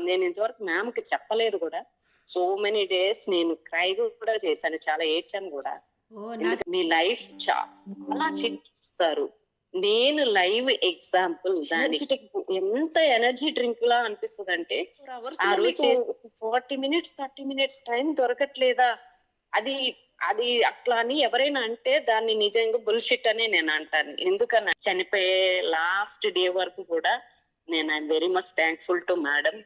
నేను ఇంతవరకు మ్యామ్ కి చెప్పలేదు కూడా. సో మెనీ డేస్ నేను క్రై కూడా చేశాను, చాలా ఏడ్చాను కూడా. ఎందుకంటే మీ లైఫ్ చాలా చేంజ్ చూస్తారు. నేను లైవ్ ఎగ్జాంపుల్. ఎనర్జెటిక్ ఎంత ఎనర్జీ డ్రింక్ లా అనిపిస్తుంది అంటే, ఆ రోజు 40 మినిట్స్ 30 మినిట్స్ టైం దొరకట్లేదా, అది అది అట్లా అని ఎవరైనా అంటే దాన్ని నిజంగా బుల్షిట్ అని నేను అంటాను. ఎందుకన్నా చనిపోయే లాస్ట్ డే వరకు కూడా నేను I'm very much thankful to madam.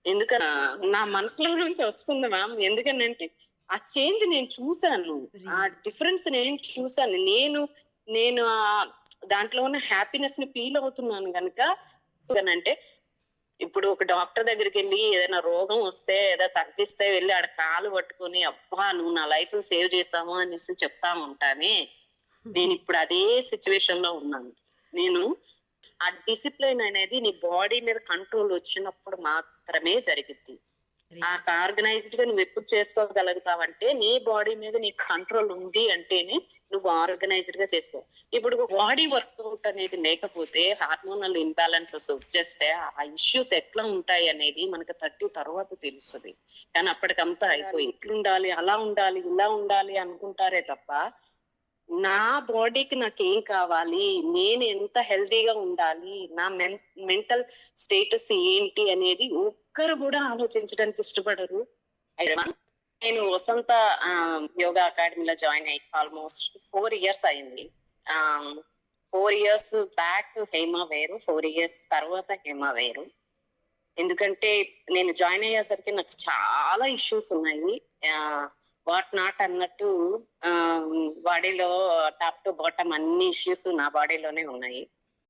ఎందుకన్నా నా మనసులో నుంచి వస్తుంది మ్యామ్. ఎందుకనంటే ఆ చేంజ్ నేను చూసాను, ఆ డిఫరెన్స్ నేను చూసాను. నేను దాంట్లో ఉన్న హ్యాపీనెస్ ని ఫీల్ అవుతున్నాను కనుక. అంటే ఇప్పుడు ఒక డాక్టర్ దగ్గరికి వెళ్ళి ఏదైనా రోగం వస్తే ఏదో తగ్గిస్తే వెళ్ళి ఆడ కాలు పట్టుకుని అబ్బా నువ్వు నా లైఫ్ సేవ్ చేసాము అనేసి చెప్తా ఉంటానే. నేను ఇప్పుడు అదే సిచ్యువేషన్ లో ఉన్నాను. నేను ఆ డిసిప్లిన్ అనేది నీ బాడీ మీద కంట్రోల్ వచ్చినప్పుడు మాత్రమే జరిగింది. ఆ ఆర్గనైజ్డ్ గా నువ్వు ఎప్పుడు చేసుకోగలుగుతావంటే నీ బాడీ మీద నీకు కంట్రోల్ ఉంది అంటేనే నువ్వు ఆర్గనైజ్డ్ గా చేసుకో. ఇప్పుడు బాడీ వర్కౌట్ అనేది లేకపోతే హార్మోనల్ ఇంబ్యాలెన్సెస్ వచ్చేస్తే ఆ ఇష్యూస్ ఎట్లా ఉంటాయి అనేది మనకు 30 తర్వాత తెలుస్తుంది. కానీ అప్పటికంతా అయిపోయి ఇట్లుండాలి అలా ఉండాలి ఇలా ఉండాలి అనుకుంటారే తప్ప నా బాడీకి నాకేం కావాలి, నేను ఎంత హెల్తీగా ఉండాలి, నా మెంటల్ స్టేటస్ ఏంటి అనేది ఒక్కరు కూడా ఆలోచించడానికి ఇష్టపడరు. నేను వసంత యోగా అకాడమీలో జాయిన్ అయ్యి ఆల్మోస్ట్ 4 ఇయర్స్ అయింది. 4 ఇయర్స్ బ్యాక్ హేమ వేరు, 4 ఇయర్స్ తర్వాత హేమ వేరు. ఎందుకంటే నేను జాయిన్ అయ్యేసరికి నాకు చాలా ఇష్యూస్ ఉన్నాయి. వాట్ నాట్ అన్నట్టు బాడీలో టాప్ టు బాటమ్ అన్ని ఇష్యూస్ నా బాడీలోనే ఉన్నాయి.